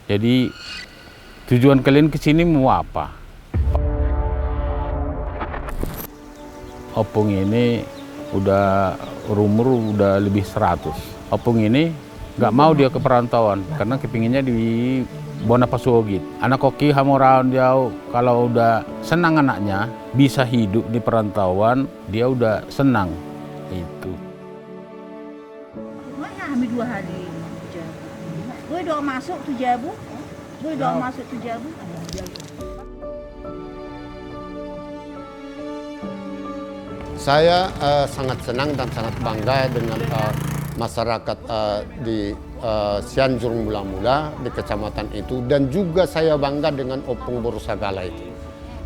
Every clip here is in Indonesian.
Jadi tujuan kalian ke sini mau apa? Opung ini udah umur udah lebih 100. Opung ini nggak mau dia ke perantauan karena kepinginnya di Bonapasogit. Anak koki hamoraun jauh kalau udah senang anaknya bisa hidup di perantauan, dia udah senang itu. Mana ambil 2 hari Jabu. Gue doa masuk tu Jabu. Gue doa masuk tu Jabu. Saya sangat senang dan sangat bangga dengan masyarakat di Cianjur mula-mula di kecamatan itu, dan juga saya bangga dengan Opung Borosagala itu.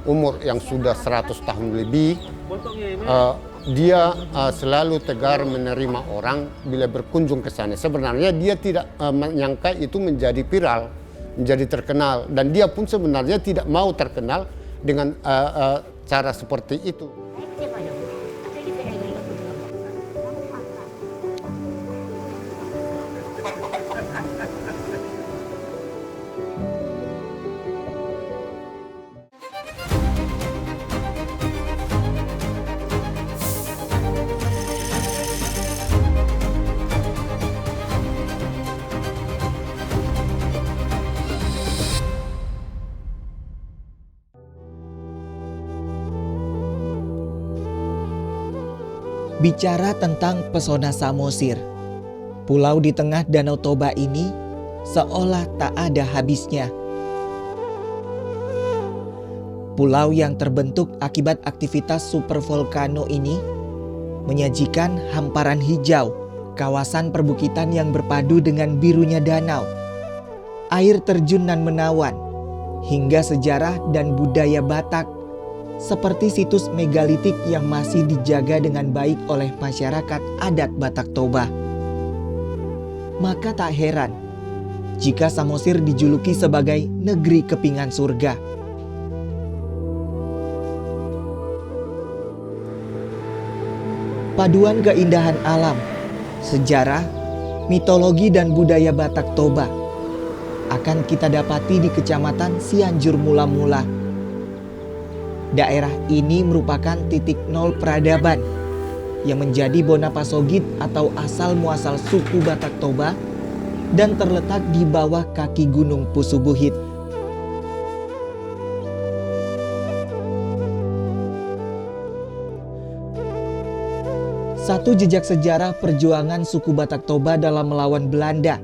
Umur yang sudah 100 tahun lebih, dia selalu tegar menerima orang bila berkunjung ke sana. Sebenarnya dia tidak menyangka itu menjadi viral, menjadi terkenal, dan dia pun sebenarnya tidak mau terkenal dengan cara seperti itu. Bicara tentang pesona Samosir, pulau di tengah Danau Toba ini seolah tak ada habisnya. Pulau yang terbentuk akibat aktivitas supervolcano ini menyajikan hamparan hijau, kawasan perbukitan yang berpadu dengan birunya danau, air terjun nan menawan, hingga sejarah dan budaya Batak seperti situs megalitik yang masih dijaga dengan baik oleh masyarakat adat Batak Toba. Maka tak heran jika Samosir dijuluki sebagai negeri kepingan surga. Paduan keindahan alam, sejarah, mitologi dan budaya Batak Toba akan kita dapati di Kecamatan Cianjur Mula-Mula. Daerah ini merupakan titik nol peradaban yang menjadi Bonapasogit atau asal muasal suku Batak Toba dan terletak di bawah kaki Gunung Pusubuhit. Satu jejak sejarah perjuangan suku Batak Toba dalam melawan Belanda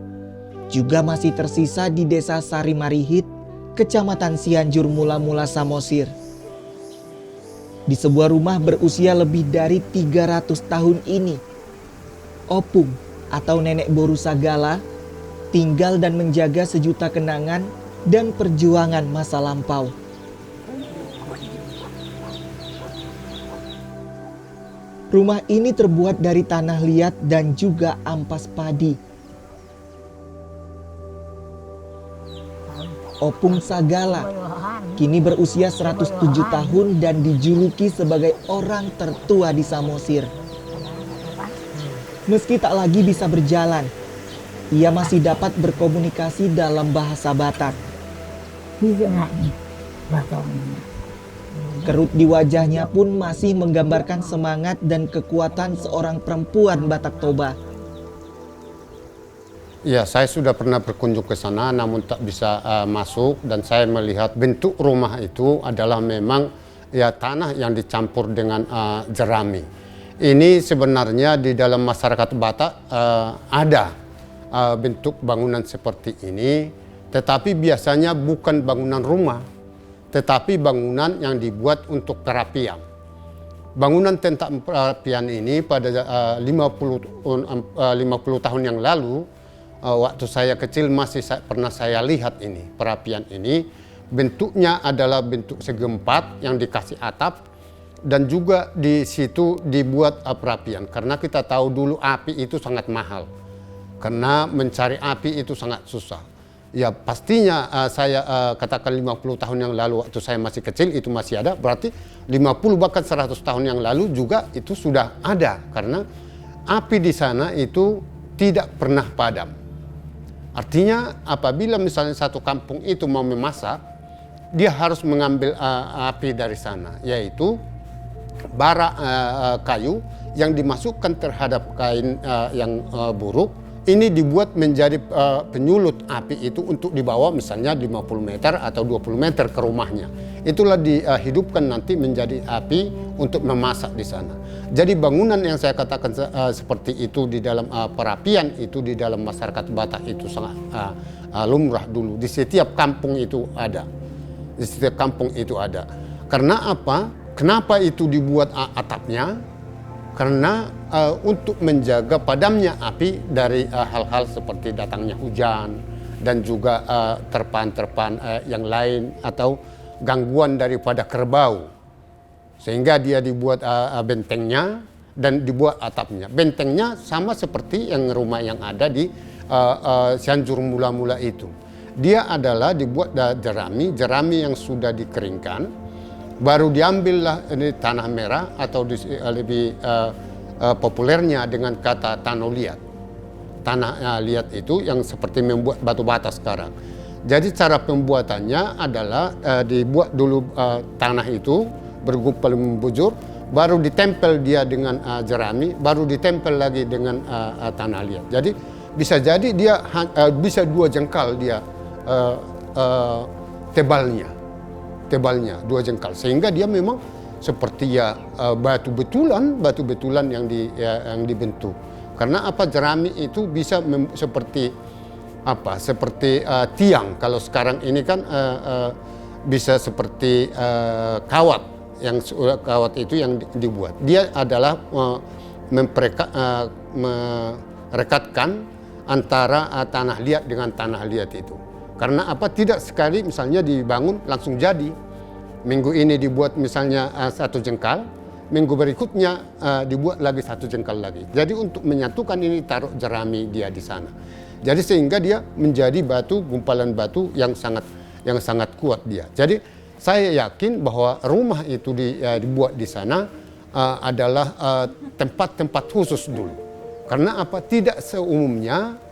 juga masih tersisa di Desa Sarimarihit, Kecamatan Cianjur Mula-Mula Samosir. Di sebuah rumah berusia lebih dari 300 tahun ini, Opung atau Nenek Borosagala tinggal dan menjaga sejuta kenangan dan perjuangan masa lampau. Rumah ini terbuat dari tanah liat dan juga ampas padi. Opung Sagala kini berusia 107 tahun dan dijuluki sebagai orang tertua di Samosir. Meski tak lagi bisa berjalan, ia masih dapat berkomunikasi dalam bahasa Batak. Kerut di wajahnya pun masih menggambarkan semangat dan kekuatan seorang perempuan Batak Toba. Ya, saya sudah pernah berkunjung ke sana namun tak bisa masuk, dan saya melihat bentuk rumah itu adalah memang ya tanah yang dicampur dengan jerami. Ini sebenarnya di dalam masyarakat Batak ada bentuk bangunan seperti ini, tetapi biasanya bukan bangunan rumah, tetapi bangunan yang dibuat untuk perapian. Bangunan tentang perapian ini pada 50 tahun yang lalu, waktu saya kecil masih pernah saya lihat ini, perapian ini. Bentuknya adalah bentuk segi empat yang dikasih atap, dan juga di situ dibuat perapian. Karena kita tahu dulu api itu sangat mahal, karena mencari api itu sangat susah. Ya pastinya saya katakan 50 tahun yang lalu waktu saya masih kecil itu masih ada, berarti 50 bahkan 100 tahun yang lalu juga itu sudah ada, karena api di sana itu tidak pernah padam. Artinya apabila misalnya satu kampung itu mau memasak, dia harus mengambil api dari sana, yaitu bara kayu yang dimasukkan terhadap kain yang buruk. Ini dibuat menjadi penyulut api itu untuk dibawa misalnya 50 meter atau 20 meter ke rumahnya. Itulah dihidupkan nanti menjadi api untuk memasak di sana. Jadi bangunan yang saya katakan seperti itu di dalam perapian itu di dalam masyarakat Batak itu sangat lumrah dulu. Di setiap kampung itu ada. Di setiap kampung itu ada. Karena apa? Kenapa itu dibuat atapnya? Karena untuk menjaga padamnya api dari hal-hal seperti datangnya hujan dan juga terpaan-terpaan yang lain atau gangguan daripada kerbau. Sehingga dia dibuat bentengnya dan dibuat atapnya. Bentengnya sama seperti yang rumah yang ada di Cianjur mula-mula itu. Dia adalah dibuat jerami, jerami yang sudah dikeringkan. Baru diambillah ini tanah merah atau lebih populernya dengan kata tanah liat. Tanah liat itu yang seperti membuat batu bata sekarang. Jadi cara pembuatannya adalah dibuat dulu tanah itu bergumpal membujur, baru ditempel dia dengan jerami, baru ditempel lagi dengan tanah liat. Jadi bisa jadi dia bisa 2 jengkal dia tebalnya 2 jengkal, sehingga dia memang seperti ya batu betulan yang dibentuk. Karena apa, jerami itu bisa seperti apa, seperti tiang. Kalau sekarang ini kan bisa seperti kawat, yang kawat itu yang dibuat. Dia adalah merekatkan antara tanah liat dengan tanah liat itu. Karena apa, tidak sekali misalnya dibangun langsung jadi. Minggu ini dibuat misalnya 1 jengkal, minggu berikutnya dibuat lagi 1 jengkal lagi. Jadi untuk menyatukan ini taruh jerami dia di sana. Jadi sehingga dia menjadi batu, gumpalan batu yang sangat kuat dia. Jadi saya yakin bahwa rumah itu dibuat di sana adalah tempat-tempat khusus dulu. Karena apa, tidak seumumnya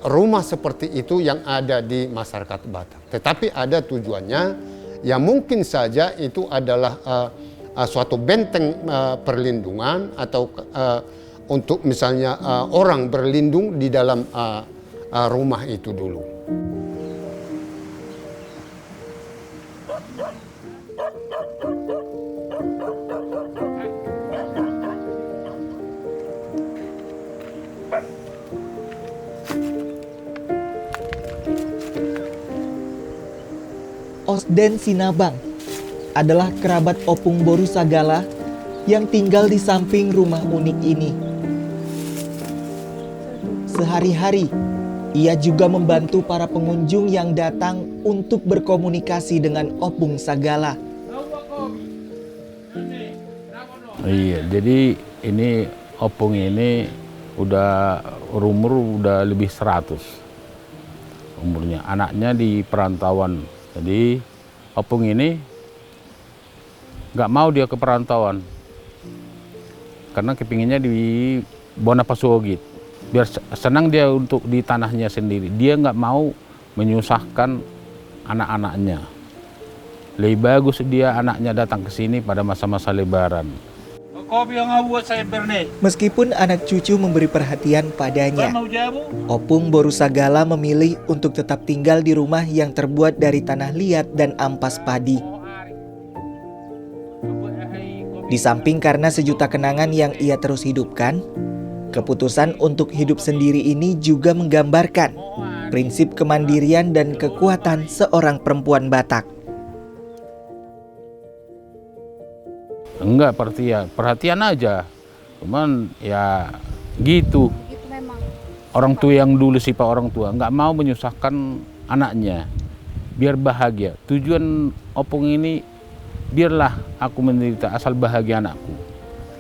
rumah seperti itu yang ada di masyarakat Batak. Tetapi ada tujuannya, ya mungkin saja itu adalah suatu benteng perlindungan atau untuk misalnya orang berlindung di dalam rumah itu dulu. Osden Sinabang adalah kerabat Opung Boru Sagala yang tinggal di samping rumah unik ini. Sehari-hari, ia juga membantu para pengunjung yang datang untuk berkomunikasi dengan Opung Sagala. Iya, jadi ini Opung ini udah umur udah lebih 100 umurnya. Anaknya di perantauan. Jadi Opung ini nggak mau dia ke perantauan karena kepinginnya di Bonapasogit, biar senang dia untuk di tanahnya sendiri. Dia nggak mau menyusahkan anak-anaknya. Lebih bagus dia anaknya datang ke sini pada masa-masa Lebaran. Meskipun anak cucu memberi perhatian padanya, Opung Boru Sagala memilih untuk tetap tinggal di rumah yang terbuat dari tanah liat dan ampas padi. Di samping karena sejuta kenangan yang ia terus hidupkan, keputusan untuk hidup sendiri ini juga menggambarkan prinsip kemandirian dan kekuatan seorang perempuan Batak. Enggak, perhatian aja. Cuman ya gitu. Gitu memang. Orang tua yang dulu sifat orang tua nggak mau menyusahkan anaknya, biar bahagia. Tujuan Opung ini, biarlah aku menderita asal bahagia anakku.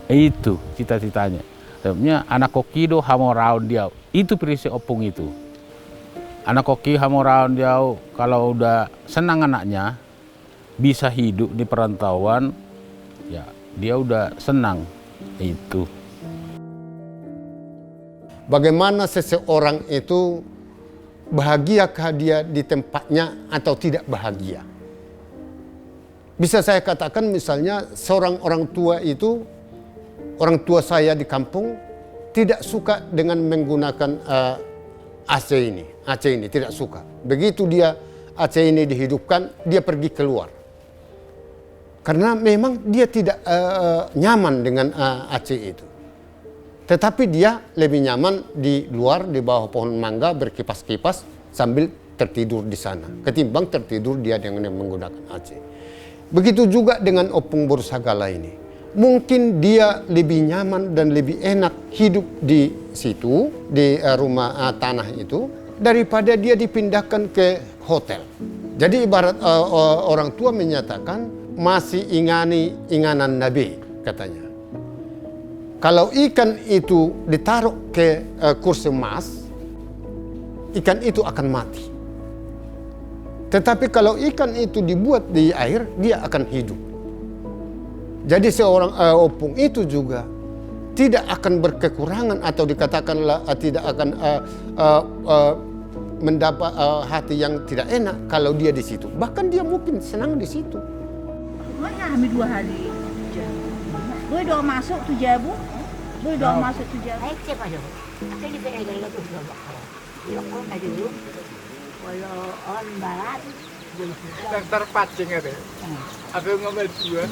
Itu cita-citanya. Sebenarnya anak kokido hamoraun dia. Itu prinsip Opung itu. Anak koki hamoraun dia kalau udah senang anaknya bisa hidup di perantauan, ya dia udah senang. Itu. Bagaimana seseorang itu bahagiakah dia di tempatnya atau tidak bahagia. Bisa saya katakan misalnya seorang orang tua itu, orang tua saya di kampung tidak suka dengan menggunakan AC ini tidak suka. Begitu dia AC ini dihidupkan, dia pergi keluar. Karena memang dia tidak nyaman dengan AC itu. Tetapi dia lebih nyaman di luar, di bawah pohon mangga berkipas-kipas sambil tertidur di sana. Ketimbang tertidur dia dengan menggunakan AC. Begitu juga dengan Opung Boru Sagala ini. Mungkin dia lebih nyaman dan lebih enak hidup di situ, di rumah tanah itu, daripada dia dipindahkan ke hotel. Jadi ibarat orang tua menyatakan masih ingani inganan Nabi katanya. Kalau ikan itu ditaruh ke kursi emas, ikan itu akan mati. Tetapi kalau ikan itu dibuat di air, dia akan hidup. Jadi seorang opung itu juga tidak akan berkekurangan atau dikatakanlah tidak akan mendapat hati yang tidak enak kalau dia di situ. Bahkan dia mungkin senang di situ. Makanya hampir 2 hari. Gue doa masuk tuh jabu. Gue doa masuk tuh jabu. Ay, siapa dong? Aku di Penegal itu sudah bakal. Ilokon aja dulu. Walau on barat, terpancing ada. Aku ngomel dua.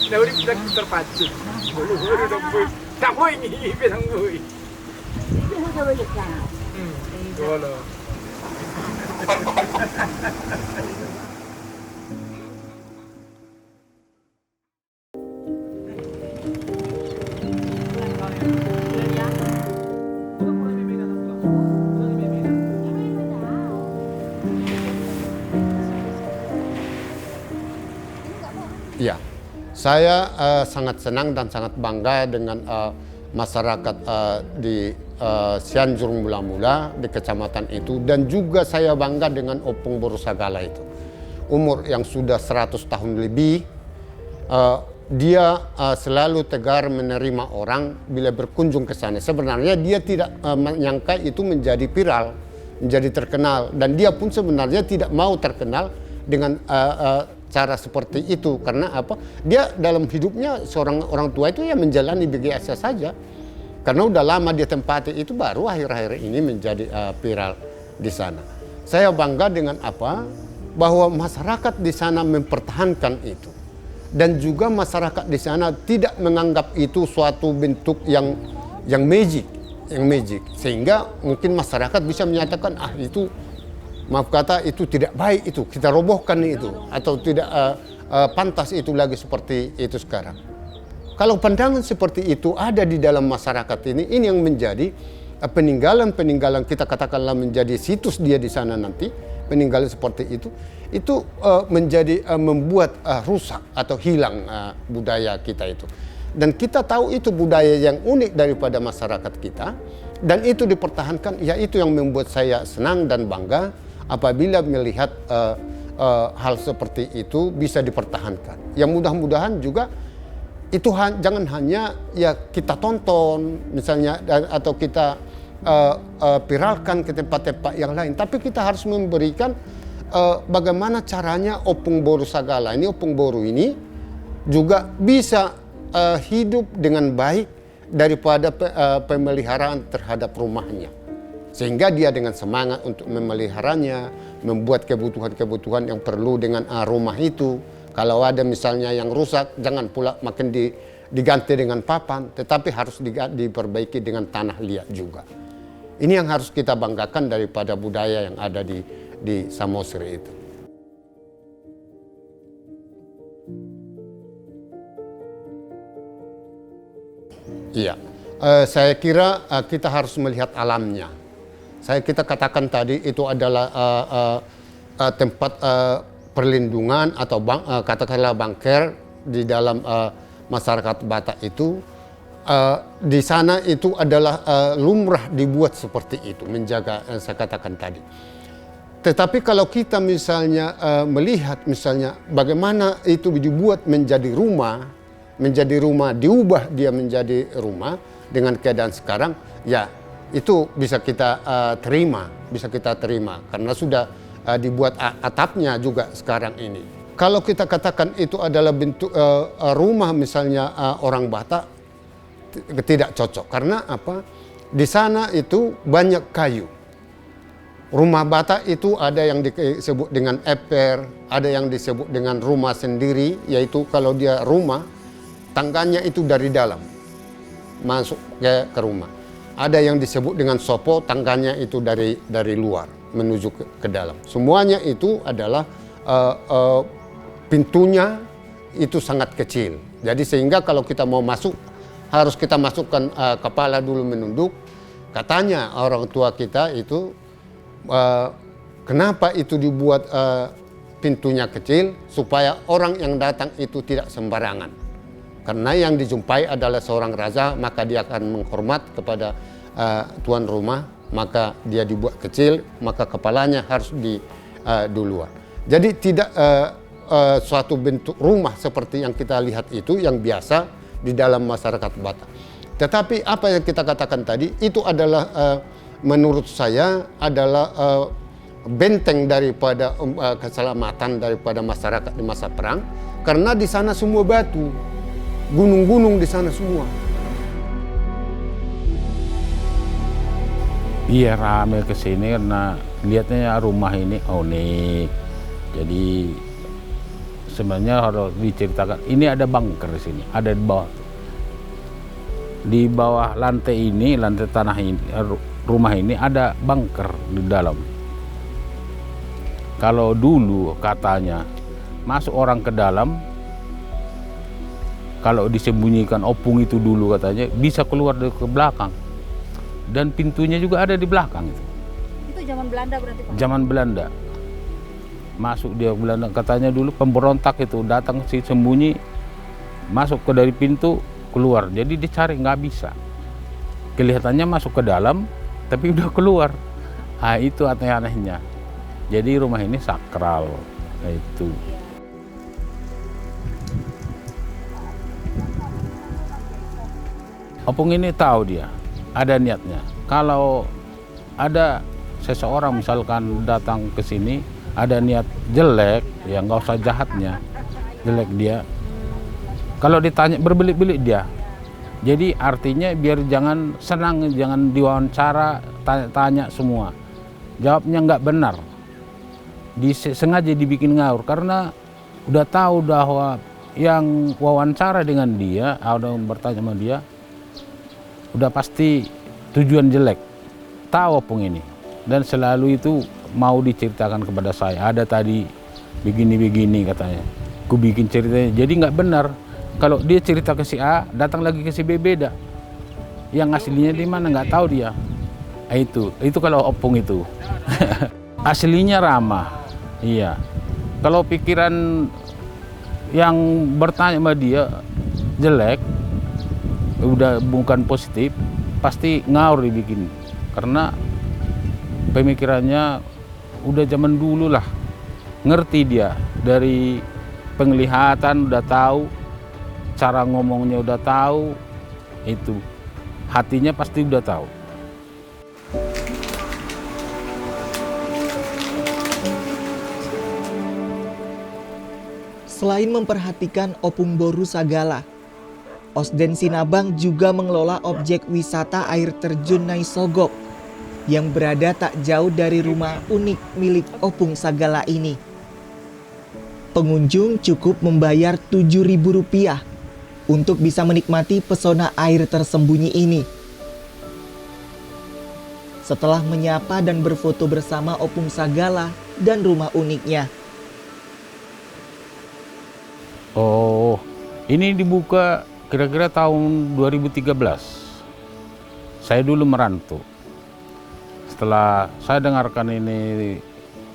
Nah, udah kita terpancing. Baru dong boy. Kamu ini bilang boy. itu udah balik sana. Kalau Ya, saya sangat senang dan sangat bangga dengan masyarakat di Cianjur mula-mula di kecamatan itu, dan juga saya bangga dengan Opung Boru Sagala itu. Umur yang sudah 100 tahun lebih, dia selalu tegar menerima orang bila berkunjung ke sana. Sebenarnya dia tidak menyangka itu menjadi viral, menjadi terkenal, dan dia pun sebenarnya tidak mau terkenal dengan cara seperti itu. Karena apa? Dia dalam hidupnya seorang orang tua itu ya menjalani biasa saja. Karena udah lama dia tempati itu, baru akhir-akhir ini menjadi viral di sana. Saya bangga dengan apa? Bahwa masyarakat di sana mempertahankan itu. Dan juga masyarakat di sana tidak menganggap itu suatu bentuk yang magic. Sehingga mungkin masyarakat bisa menyatakan, itu maaf kata itu tidak baik, itu kita robohkan itu, atau tidak pantas itu lagi seperti itu sekarang. Kalau pandangan seperti itu ada di dalam masyarakat ini yang menjadi peninggalan kita katakanlah menjadi situs dia di sana nanti, peninggalan seperti itu menjadi membuat rusak atau hilang budaya kita itu. Dan kita tahu itu budaya yang unik daripada masyarakat kita, dan itu dipertahankan. Ya, itu yang membuat saya senang dan bangga apabila melihat hal seperti itu bisa dipertahankan. Yang mudah-mudahan juga itu jangan hanya ya kita tonton misalnya atau kita viralkan ke tempat-tempat yang lain, tapi kita harus memberikan bagaimana caranya Opung Boru Sagala ini, Opung Boru ini juga bisa hidup dengan baik daripada pemeliharaan terhadap rumahnya. Sehingga dia dengan semangat untuk memeliharanya, membuat kebutuhan-kebutuhan yang perlu dengan rumah itu. Kalau ada misalnya yang rusak, jangan pula makin diganti dengan papan, tetapi harus diperbaiki dengan tanah liat juga. Ini yang harus kita banggakan daripada budaya yang ada di Samosir itu. Iya, saya kira kita harus melihat alamnya. Kita katakan tadi itu adalah tempat perlindungan atau katakanlah bangker di dalam masyarakat Batak itu. Di sana itu adalah lumrah dibuat seperti itu, menjaga saya katakan tadi. Tetapi kalau kita misalnya melihat misalnya bagaimana itu dibuat menjadi rumah, diubah dia menjadi rumah dengan keadaan sekarang, ya itu bisa kita terima karena sudah dibuat atapnya juga sekarang ini. Kalau kita katakan itu adalah bentuk rumah misalnya orang Batak, tidak cocok. Karena apa? Di sana itu banyak kayu. Rumah Batak itu ada yang disebut dengan eper, ada yang disebut dengan rumah sendiri, yaitu kalau dia rumah, tangganya itu dari dalam, masuk ke rumah. Ada yang disebut dengan sopo, tangganya itu dari luar, menuju ke dalam. Semuanya itu adalah pintunya itu sangat kecil. Jadi sehingga kalau kita mau masuk, harus kita masukkan kepala dulu menunduk. Katanya orang tua kita itu, kenapa itu dibuat pintunya kecil? Supaya orang yang datang itu tidak sembarangan. Karena yang dijumpai adalah seorang raja, maka dia akan menghormat kepada tuan rumah, maka dia dibuat kecil, maka kepalanya harus di luar. Jadi tidak suatu bentuk rumah seperti yang kita lihat itu yang biasa di dalam masyarakat Batak. Tetapi apa yang kita katakan tadi itu adalah menurut saya adalah benteng daripada keselamatan daripada masyarakat di masa perang, karena di sana semua batu, gunung-gunung di sana semua. Iya, rame ke sini karena lihatnya rumah ini unik. Jadi sebenarnya harus diceritakan, ini ada bunker di sini, ada di bawah. Di bawah lantai ini, lantai tanah ini, rumah ini ada bunker di dalam. Kalau dulu katanya masuk orang ke dalam, kalau disembunyikan opung itu dulu katanya bisa keluar dari ke belakang. Dan pintunya juga ada di belakang itu. Itu zaman Belanda berarti Pak? Zaman Belanda. Masuk dia Belanda, katanya dulu pemberontak itu datang si sembunyi, masuk ke dari pintu, keluar. Jadi dicari nggak bisa. Kelihatannya masuk ke dalam, tapi udah keluar. Ah, itu aneh-anehnya. Jadi rumah ini sakral. Nah, itu. Opung ini tahu dia, ada niatnya. Kalau ada seseorang misalkan datang ke sini, ada niat jelek, ya nggak usah jahatnya, jelek dia. Kalau ditanya berbelit-belit dia. Jadi artinya biar jangan senang, jangan diwawancara, tanya-tanya semua. Jawabnya nggak benar. Sengaja dibikin ngawur karena udah tahu bahwa yang wawancara dengan dia, atau bertanya sama dia, udah pasti tujuan jelek. Tahu opung ini. Dan selalu itu mau diceritakan kepada saya. Ada tadi begini-begini katanya. Ku bikin ceritanya. Jadi nggak benar. Kalau dia cerita ke si A, datang lagi ke si B beda. Yang aslinya di mana nggak tahu dia. Itu kalau opung itu. Aslinya ramah. Iya. Kalau pikiran yang bertanya sama dia jelek, udah bukan positif, pasti ngawur dibikin. Karena pemikirannya udah zaman dulu lah. Ngerti dia. Dari penglihatan udah tahu, cara ngomongnya udah tahu, itu. Hatinya pasti udah tahu. Selain memperhatikan Opung Boru Sagala, Osden Sinabang juga mengelola objek wisata air terjun Naisogok yang berada tak jauh dari rumah unik milik Opung Sagala ini. Pengunjung cukup membayar Rp7.000 untuk bisa menikmati pesona air tersembunyi ini. Setelah menyapa dan berfoto bersama Opung Sagala dan rumah uniknya. Oh, ini dibuka kira-kira tahun 2013. Saya dulu merantau. Setelah saya dengarkan ini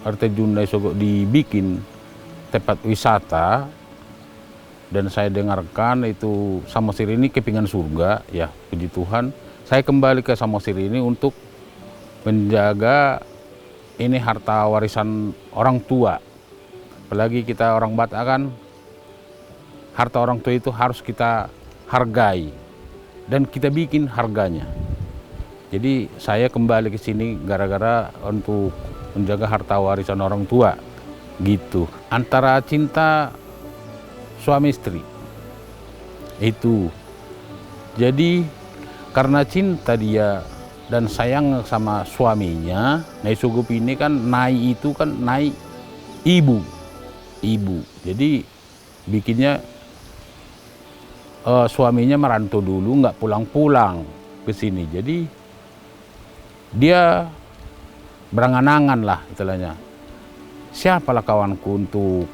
air terjun Naisogok dibikin tempat wisata, dan saya dengarkan itu Samosir ini kepingan surga, ya puji Tuhan. Saya kembali ke Samosir ini untuk menjaga ini harta warisan orang tua. Apalagi kita orang Batak kan, harta orang tua itu harus kita hargai dan kita bikin harganya. Jadi saya kembali ke sini gara-gara untuk menjaga harta warisan orang tua, gitu. Antara cinta suami istri, itu. Jadi karena cinta dia dan sayang sama suaminya, Nyai Sugup ini kan Nyai itu kan Nyai ibu. Jadi bikinnya suaminya merantau dulu, nggak pulang-pulang ke sini. Jadi dia berangan-angan lah istilahnya. Siapalah kawanku untuk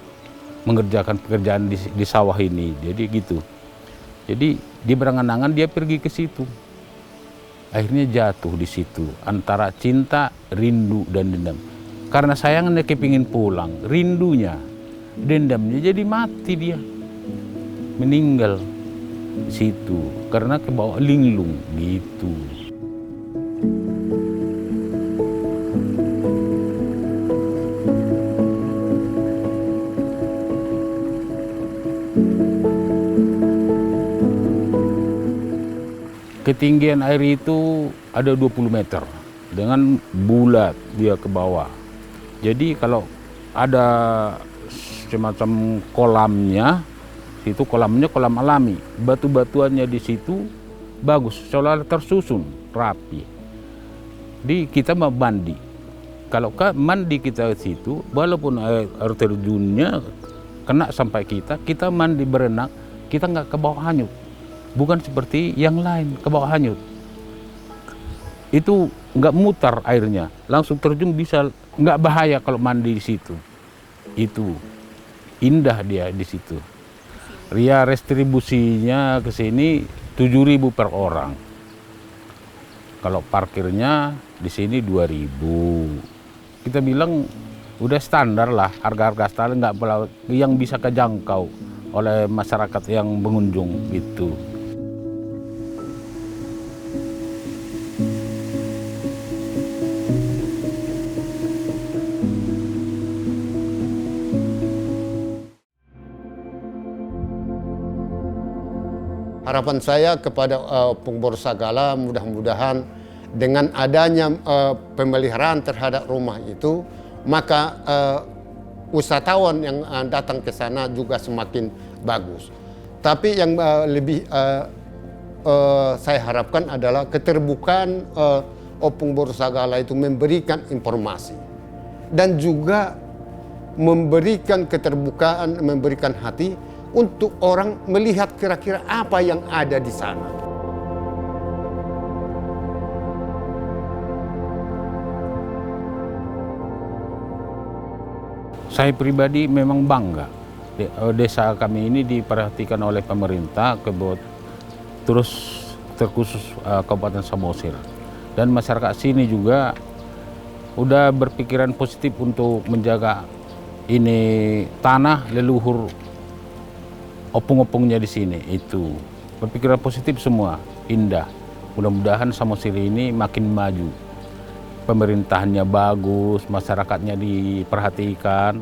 mengerjakan pekerjaan di sawah ini. Jadi gitu. Jadi dia berangan-angan, dia pergi ke situ. Akhirnya jatuh di situ antara cinta, rindu dan dendam. Karena sayangnya kepingin pulang, rindunya, dendamnya, jadi mati dia, meninggal di situ karena kebawa linglung gitu. Ketinggian air itu ada 20 meter dengan bulat dia ke bawah. Jadi kalau ada semacam kolamnya, itu kolamnya kolam alami. Batu-batuannya di situ bagus, seolah tersusun rapi. Jadi kita mau mandi. Kalau mandi kita di situ, walaupun air terjunnya kena sampai kita mandi berenang, kita nggak ke bawah hanyut. Bukan seperti yang lain, ke bawah hanyut. Itu nggak mutar airnya, langsung terjun bisa, nggak bahaya kalau mandi di situ. Itu indah dia di situ. Ria restribusinya ke sini 7.000 per orang. Kalau parkirnya di sini 2.000. Kita bilang udah standar lah, harga-harga standar nggak yang bisa kejangkau oleh masyarakat yang mengunjung gitu. Harapan saya kepada Opung Borsagala, mudah-mudahan dengan adanya pemeliharaan terhadap rumah itu, maka wisatawan yang datang ke sana juga semakin bagus. Tapi yang lebih saya harapkan adalah keterbukaan Opung Borsagala itu memberikan informasi dan juga memberikan keterbukaan, memberikan hati untuk orang melihat kira-kira apa yang ada di sana. Saya pribadi memang bangga. Desa kami ini diperhatikan oleh pemerintah, terus terkhusus Kabupaten Samosir. Dan masyarakat sini juga udah berpikiran positif untuk menjaga ini tanah leluhur opung-opungnya di sini. Itu berpikiran positif semua, indah. Mudah-mudahan Samosir ini makin maju. Pemerintahannya bagus, masyarakatnya diperhatikan.